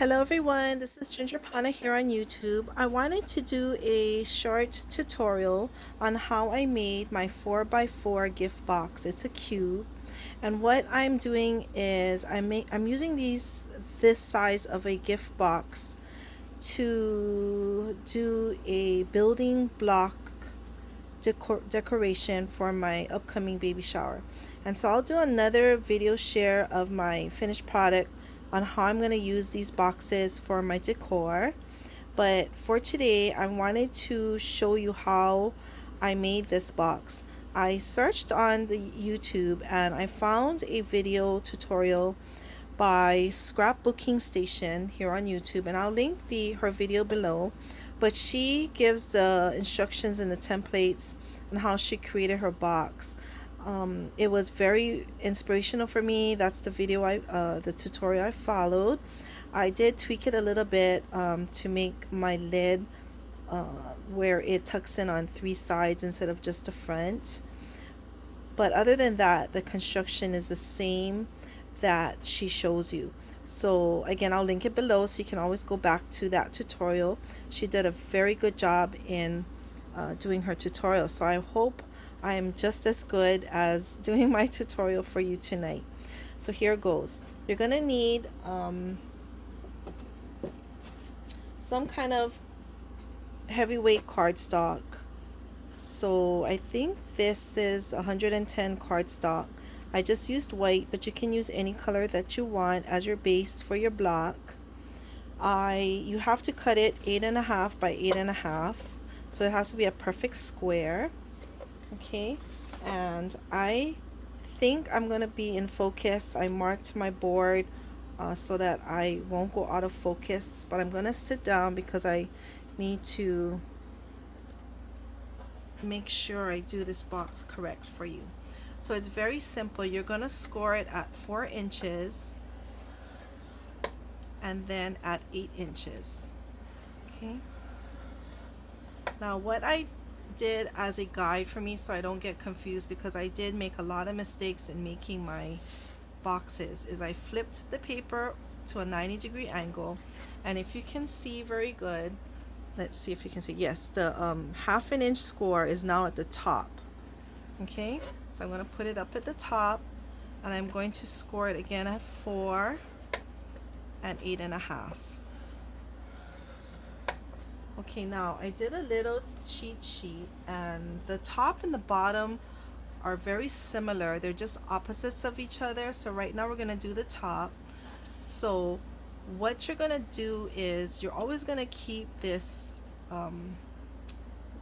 Hello everyone, this is Ginger Pana here on YouTube. I wanted to do a short tutorial on how I made my 4x4 gift box. It's a cube, and what I'm doing is I'm using this size of a gift box to do a building block decoration for my upcoming baby shower. And so I'll do another video share of my finished product on how I'm going to use these boxes for my decor. But for today, I wanted to show you how I made this box. I searched on the YouTube and I found a video tutorial by Scrapbooking Station here on YouTube, and I'll link the her video below. But she gives the instructions and the templates and how she created her box. It was very inspirational for me. That's the tutorial I followed. I did tweak it a little bit to make my lid uh, where it tucks in on three sides instead of just the front. But other than that, the construction is the same that she shows you. So again, I'll link it below so you can always go back to that tutorial. She did a very good job in doing her tutorial. So I hope I am just as good as doing my tutorial for you tonight. So here goes. You're going to need some kind of heavyweight cardstock. So I think this is 110 cardstock. I just used white, but you can use any color that you want as your base for your block. You have to cut it 8.5 by 8.5, so it has to be a perfect square. Okay, and I think I'm gonna be in focus. I marked my board so that I won't go out of focus, but I'm gonna sit down because I need to make sure I do this box correct for you. So it's very simple. You're going to score it at 4 inches and then at 8 inches. Okay. Now what I did as a guide for me so I don't get confused, because I did make a lot of mistakes in making my boxes, is I flipped the paper to a 90-degree angle, and if you can see very good, let's see if you can see, yes, the half an inch score is now at the top. Okay, so I'm going to put it up at the top, and I'm going to score it again at 4 and 8.5. Okay, now I did a little cheat sheet, and the top and the bottom are very similar. They're just opposites of each other. So right now we're going to do the top. So what you're going to do is you're always going to keep this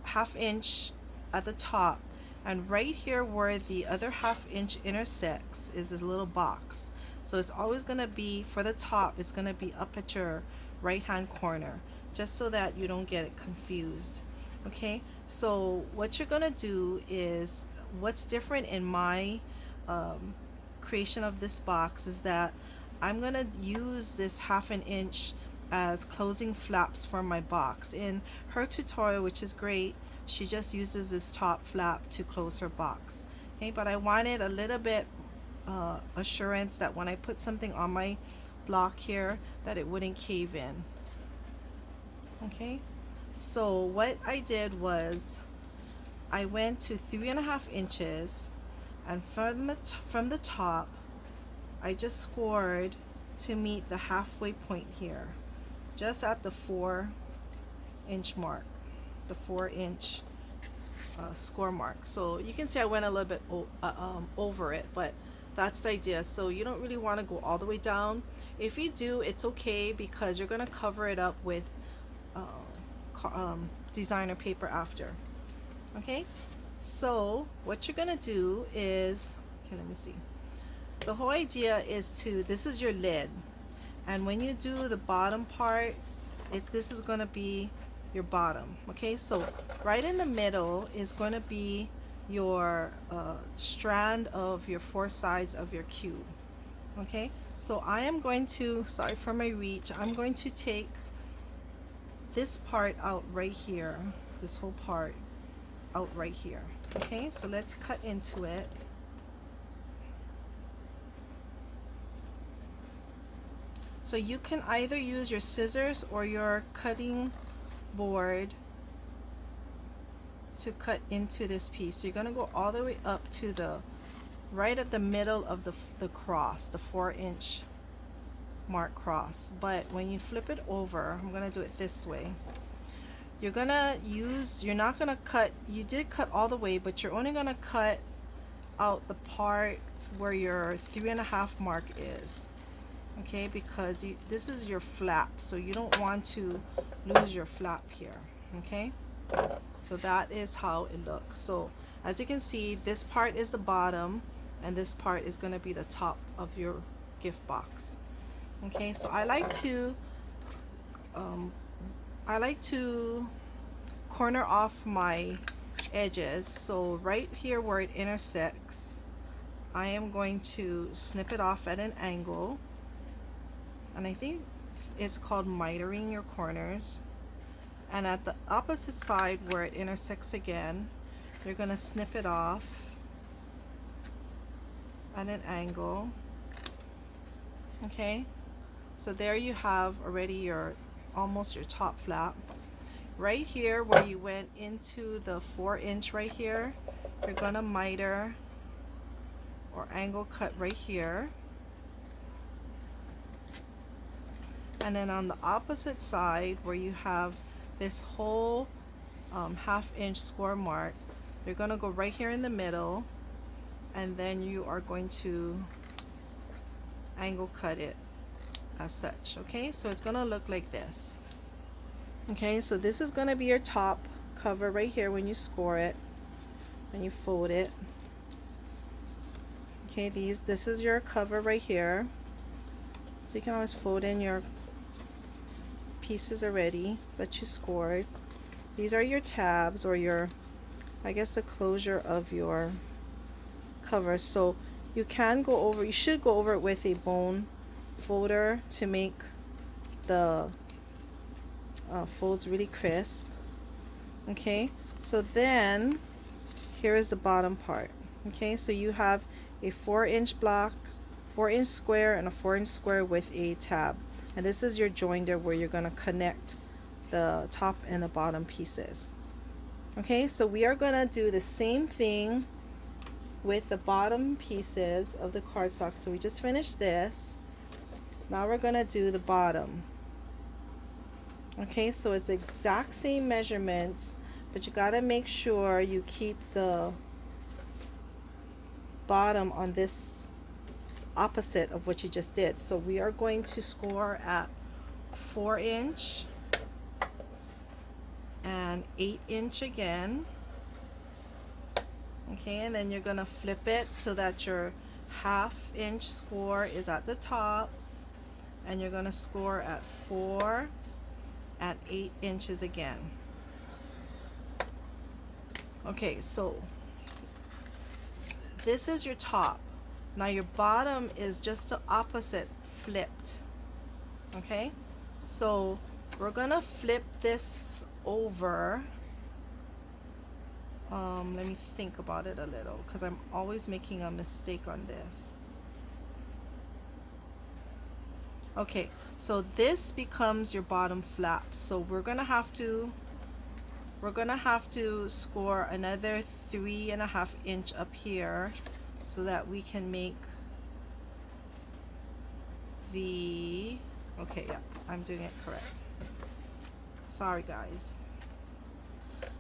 half inch at the top, and right here where the other half inch intersects is this little box. So it's always going to be, for the top, it's going to be up at your right hand corner, just so that you don't get it confused. Okay, so what you're going to do is, what's different in my creation of this box is that I'm going to use this half an inch as closing flaps for my box. In her tutorial, which is great, she just uses this top flap to close her box. Okay, but I wanted a little bit assurance that when I put something on my block here, that it wouldn't cave in. Okay, so what I did was I went to 3.5 inches, and from the top I just scored to meet the halfway point here, just at the 4-inch mark, the 4-inch score mark. So you can see I went a little bit over it, but that's the idea. So you don't really want to go all the way down. If you do, it's okay, because you're going to cover it up with designer paper after. Okay, so what you're going to do is, okay, let me see. The whole idea is to, this is your lid, and when you do the bottom part, this is going to be your bottom. Okay, so right in the middle is going to be your strand of your 4 sides of your cube. Okay, so I am going to, sorry for my reach, I'm going to take this part out right here, this whole part out right here. Okay, so let's cut into it. So you can either use your scissors or your cutting board to cut into this piece. So you're going to go all the way up to the right at the middle of the cross, the 4-inch mark cross. But when you flip it over, I'm going to do it this way. You're not going to cut, you did cut all the way, but you're only going to cut out the part where your 3.5 mark is. Okay, because this is your flap, so you don't want to lose your flap here. Okay, so that is how it looks. So as you can see, this part is the bottom and this part is going to be the top of your gift box. Okay, so I like to corner off my edges. So right here where it intersects, I am going to snip it off at an angle, and I think it's called mitering your corners. And at the opposite side where it intersects again, you're going to snip it off at an angle. Okay, so there you have already your almost your top flap. Right here where you went into the 4-inch right here, you're going to miter or angle cut right here. And then on the opposite side where you have this whole 1/2-inch score mark, you're going to go right here in the middle, and then you are going to angle cut it as such. Okay, so it's going to look like this. Okay, so this is going to be your top cover right here when you score it and you fold it. Okay, this is your cover right here, so you can always fold in your pieces already that you scored. These are your tabs, or your, I guess, the closure of your cover. So you should go over it with a bone folder to make the folds really crisp. Okay, so then here is the bottom part. Okay, so you have a 4-inch block, 4-inch square, and a 4-inch square with a tab, and this is your joinder where you're going to connect the top and the bottom pieces. Okay, so we are going to do the same thing with the bottom pieces of the cardstock. So we just finished this. Now we're going to do the bottom. Okay, so it's the exact same measurements, but you got to make sure you keep the bottom on this opposite of what you just did. So we are going to score at 4-inch and 8-inch again. Okay, and then you're going to flip it so that your 1/2-inch score is at the top, and you're going to score at 4 at 8 inches again. Okay, so this is your top. Now your bottom is just the opposite, flipped. Okay, so we're gonna flip this over. Let me think about it a little, because I'm always making a mistake on this. Okay, so this becomes your bottom flap. So we're gonna have to score another 3.5 inch up here so that we can make the, okay, yeah, I'm doing it correct. Sorry guys.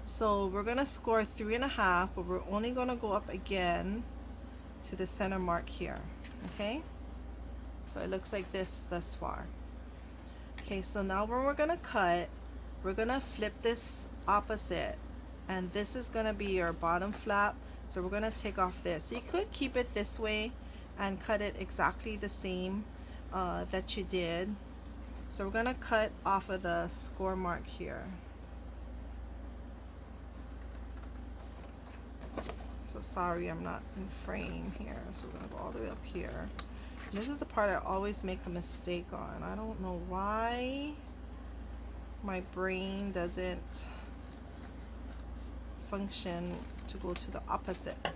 So we're gonna score 3.5, but we're only gonna go up again to the center mark here. Okay, so it looks like this thus far. Okay, so now when we're gonna cut, we're gonna flip this opposite, and this is gonna be your bottom flap. So we're gonna take off this. You could keep it this way and cut it exactly the same that you did. So we're gonna cut off of the score mark here. So sorry, I'm not in frame here. So we're gonna go all the way up here. And this is the part I always make a mistake on. I don't know why my brain doesn't function to go to the opposite.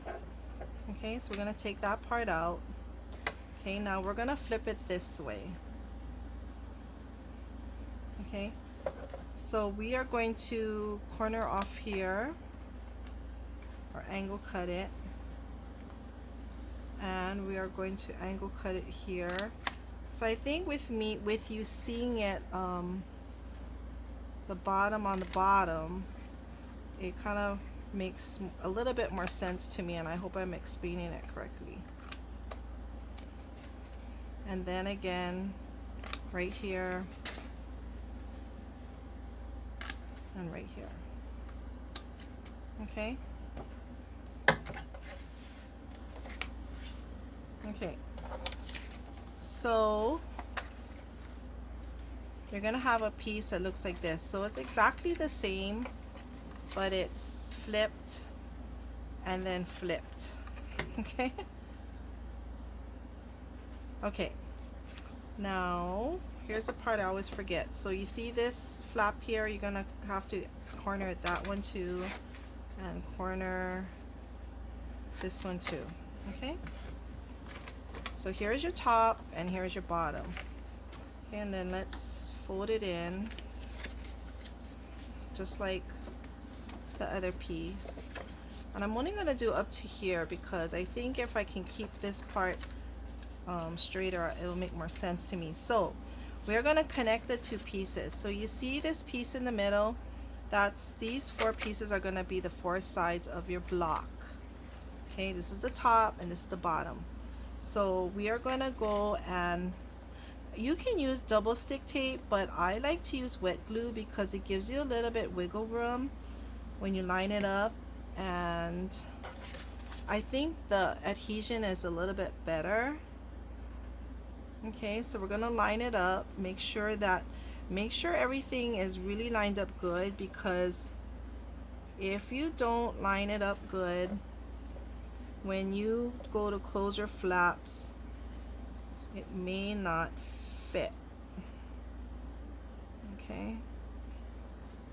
Okay, so we're gonna take that part out. Okay, now we're gonna flip it this way. Okay, so we are going to corner off here, or angle cut it, and we are going to angle cut it here. So I think with you seeing it, the bottom on the bottom, it kind of makes a little bit more sense to me, and I hope I'm explaining it correctly. And then again, right here, and right here. Okay? Okay. So you're gonna have a piece that looks like this. So it's exactly the same, but it's flipped and then flipped. Okay? Okay. Now, here's the part I always forget. So you see this flap here, you're gonna have to corner that one too, and corner this one too. Okay? So here's your top and here's your bottom. Okay, and then let's fold it in just like the other piece. And I'm only gonna do up to here because I think if I can keep this part straighter, it'll make more sense to me. So we're gonna connect the two pieces. So you see this piece in the middle, these four pieces are gonna be the four sides of your block. Okay, this is the top and this is the bottom. So we are gonna go, and you can use double stick tape, but I like to use wet glue because it gives you a little bit wiggle room when you line it up, and I think the adhesion is a little bit better. Okay, so we're gonna line it up, make sure everything is really lined up good, because if you don't line it up good, when you go to close your flaps, it may not fit. Okay,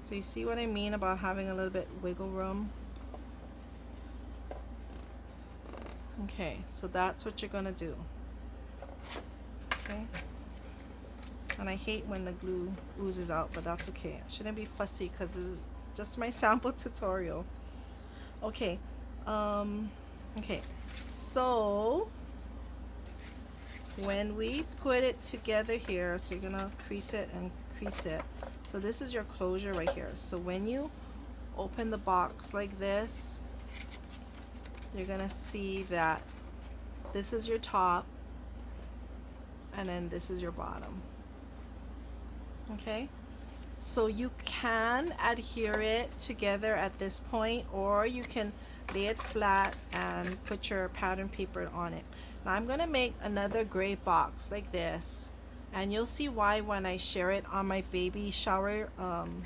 so you see what I mean about having a little bit wiggle room? Okay, so that's what you're gonna do. Okay, and I hate when the glue oozes out, but that's okay. I shouldn't be fussy because this is just my sample tutorial. Okay, okay, so when we put it together here, so you're gonna crease it and crease it. So this is your closure right here. So when you open the box like this, you're gonna see that this is your top and then this is your bottom. Okay, so you can adhere it together at this point, or you can lay it flat and put your pattern paper on it. Now I'm gonna make another gray box like this, and you'll see why when I share it on my baby shower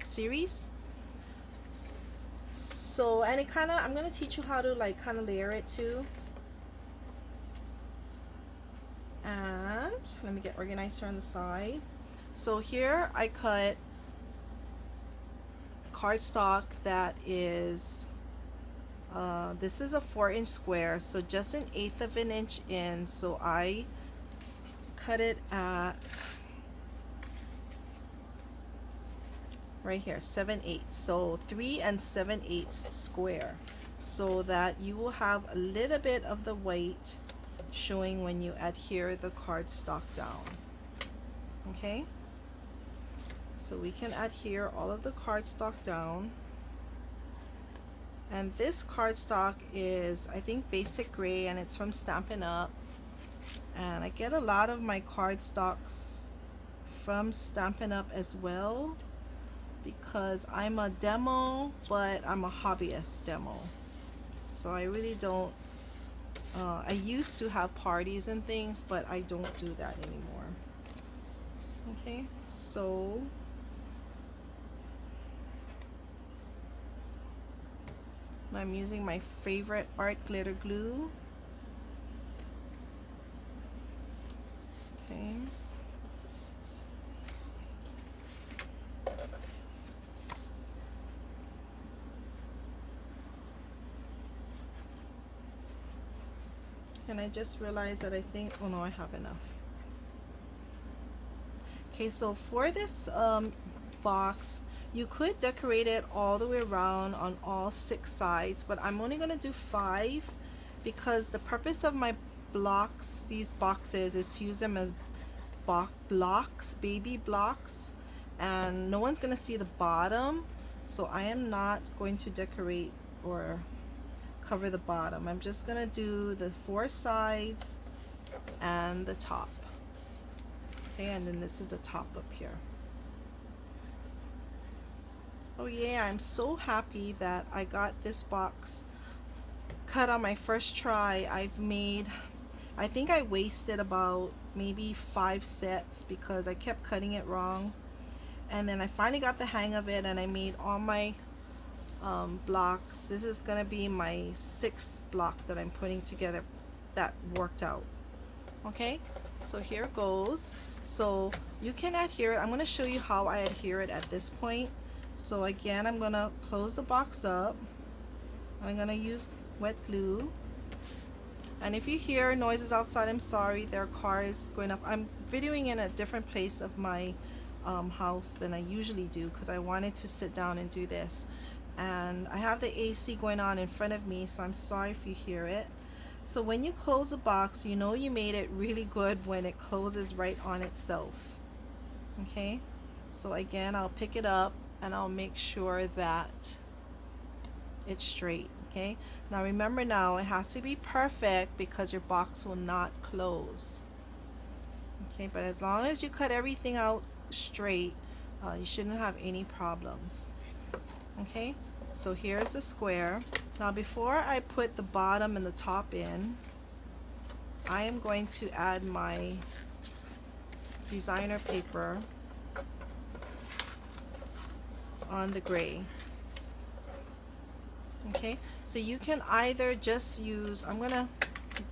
series. So, and it kind of, I'm gonna teach you how to like kind of layer it too. And let me get organized here on the side. So here I cut cardstock that is this is a 4-inch square, so just 1/8 of an inch in. So I cut it at right here 7/8, so 3 7/8 square, so that you will have a little bit of the white showing when you adhere the cardstock down. Okay, so we can adhere all of the cardstock down. And this cardstock is, I think, basic gray, and it's from Stampin' Up. And I get a lot of my cardstocks from Stampin' Up as well, because I'm a demo, but I'm a hobbyist demo. So I really don't, I used to have parties and things, but I don't do that anymore. Okay, so I'm using my favorite art glitter glue. Okay. And I just realized that I think, oh no, I have enough. Okay, so for this box. You could decorate it all the way around on all 6 sides, but I'm only gonna do 5 because the purpose of my blocks, these boxes, is to use them as blocks, baby blocks, and no one's gonna see the bottom, so I am not going to decorate or cover the bottom. I'm just gonna do the 4 sides and the top. Okay, and then this is the top up here. Oh yeah, I'm so happy that I got this box cut on my first try. I think I wasted about maybe 5 sets because I kept cutting it wrong, and then I finally got the hang of it and I made all my blocks. This is gonna be my 6th block that I'm putting together that worked out. Okay, so here goes. So you can adhere it. I'm going to show you how I adhere it at this point. So again, I'm going to close the box up. I'm going to use wet glue. And if you hear noises outside, I'm sorry, there are cars going up. I'm videoing in a different place of my house than I usually do because I wanted to sit down and do this. And I have the AC going on in front of me, so I'm sorry if you hear it. So when you close a box, you know you made it really good when it closes right on itself. Okay, so again, I'll pick it up and I'll make sure that it's straight. Okay, now remember, now it has to be perfect because your box will not close. Okay, but as long as you cut everything out straight, you shouldn't have any problems. Okay, so here's the square. Now before I put the bottom and the top in, I am going to add my designer paper on the gray. Okay, so you can either just use, I'm gonna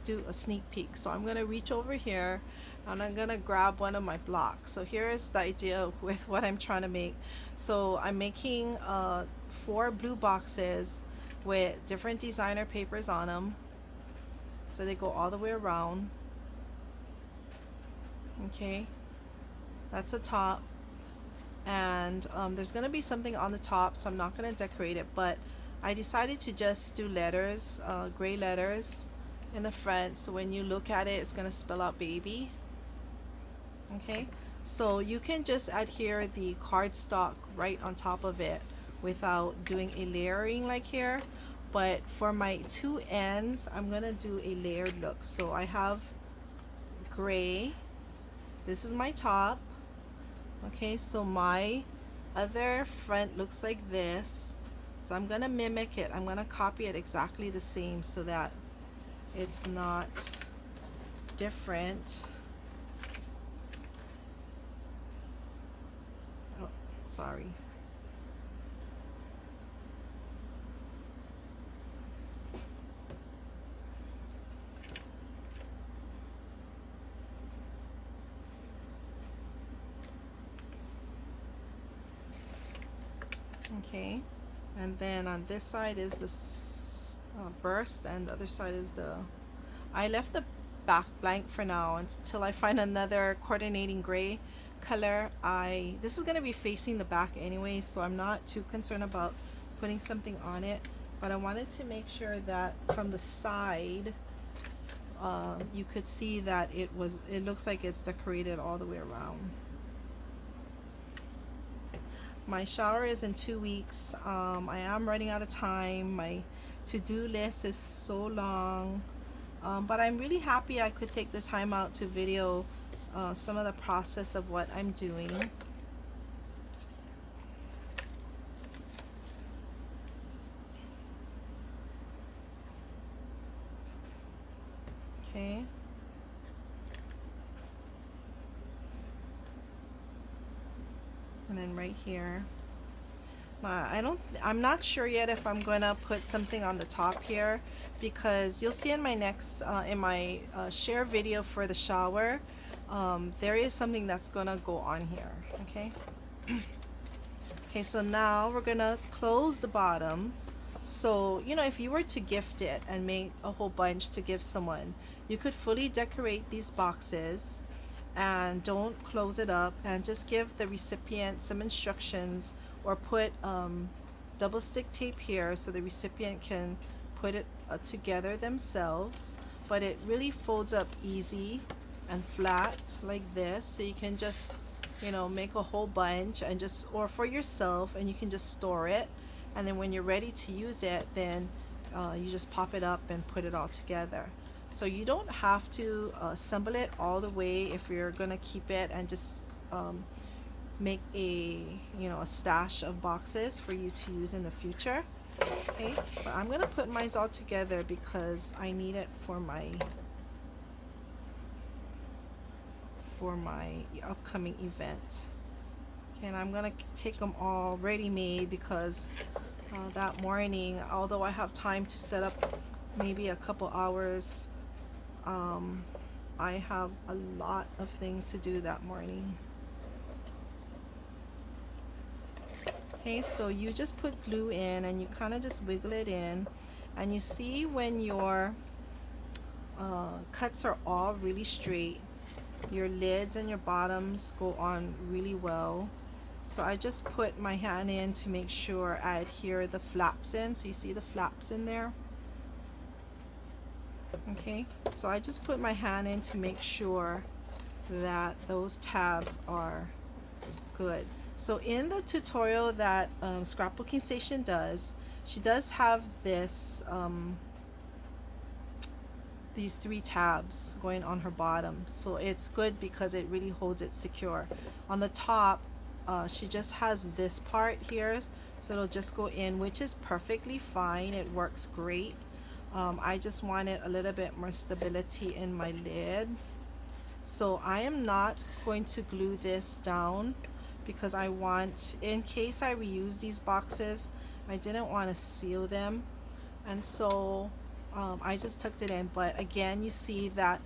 do a sneak peek, so I'm gonna reach over here and I'm gonna grab one of my blocks. So here is the idea with what I'm trying to make. So I'm making 4 blue boxes with different designer papers on them, so they go all the way around. Okay, that's a top, and there's gonna be something on the top, so I'm not gonna decorate it, but I decided to just do letters, gray letters in the front, so when you look at it, it's gonna spell out baby. Okay, so you can just adhere the cardstock right on top of it without doing a layering like here, but for my 2 ends, I'm gonna do a layered look. So I have gray, this is my top. Okay, so my other front looks like this, so I'm gonna mimic it. I'm gonna copy it exactly the same so that it's not different. Oh, sorry. Okay, and then on this side is this burst, and the other side is the, I left the back blank for now until I find another coordinating gray color. This is going to be facing the back anyway, so I'm not too concerned about putting something on it, but I wanted to make sure that from the side you could see that it looks like it's decorated all the way around. My shower is in 2 weeks. I am running out of time. My to-do list is so long, but I'm really happy I could take the time out to video some of the process of what I'm doing. Okay. And then right here. I'm not sure yet if I'm gonna put something on the top here, because you'll see in my next share video for the shower, there is something that's gonna go on here. Okay. Okay, so now we're gonna close the bottom. So, you know, if you were to gift it and make a whole bunch to give someone, you could fully decorate these boxes and don't close it up, and just give the recipient some instructions, or put double stick tape here so the recipient can put it together themselves. But it really folds up easy and flat like this, so you can just, you know, make a whole bunch and just, or for yourself, and you can just store it, and then when you're ready to use it, then you just pop it up and put it all together. So you don't have to assemble it all the way if you're gonna keep it and just make a, you know, a stash of boxes for you to use in the future. Okay, but I'm gonna put mine all together because I need it for my upcoming event. Okay, and I'm gonna take them all ready made because that morning, although I have time to set up maybe a couple hours, um, I have a lot of things to do that morning. Okay, so you just put glue in and you kind of just wiggle it in, and you see when your cuts are all really straight, your lids and your bottoms go on really well. So I just put my hand in to make sure I adhere the flaps in. So you see the flaps in there? Okay, so I just put my hand in to make sure that those tabs are good. So in the tutorial that Scrapbooking Station does, she does have this these 3 tabs going on her bottom, so it's good because it really holds it secure. On the top, she just has this part here, so it'll just go in, which is perfectly fine. It works great. I just wanted a little bit more stability in my lid, so I am not going to glue this down because I want, in case I reuse these boxes, I didn't want to seal them, and so I just tucked it in. But again, you see that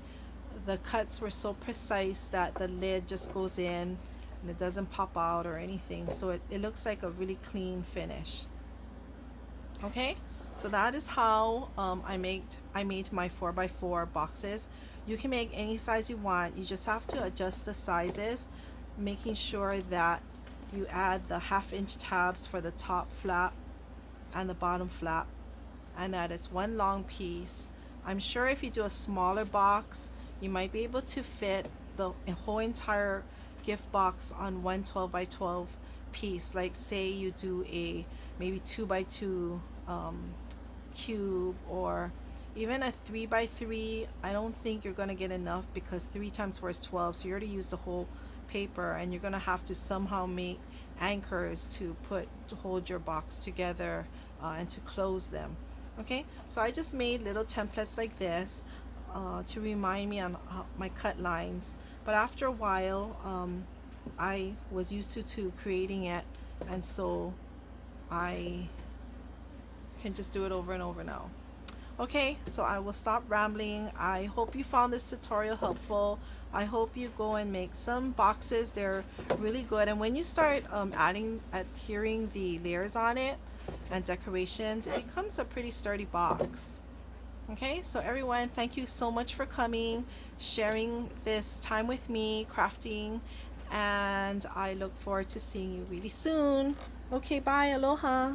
the cuts were so precise that the lid just goes in and it doesn't pop out or anything, so it looks like a really clean finish. Okay, so that is how I made my 4x4 boxes. You can make any size you want. You just have to adjust the sizes, making sure that you add the 1/2 inch tabs for the top flap and the bottom flap, and that it's one long piece. I'm sure if you do a smaller box, you might be able to fit the whole entire gift box on one 12x12 piece. Like say you do a maybe 2x2 cube, or even a 3x3. I don't think you're going to get enough because 3 times 4 is 12, so you already used the whole paper, and you're going to have to somehow make anchors to hold your box together and to close them. Okay, so I just made little templates like this to remind me on my cut lines, but after a while I was used to creating it, and so I can just do it over and over now. Okay, so I will stop rambling. I hope you found this tutorial helpful. I hope you go and make some boxes. They're really good, and when you start adhering the layers on it and decorations, it becomes a pretty sturdy box. Okay, so everyone, thank you so much for coming, sharing this time with me, crafting, and I look forward to seeing you really soon. Okay, bye, aloha.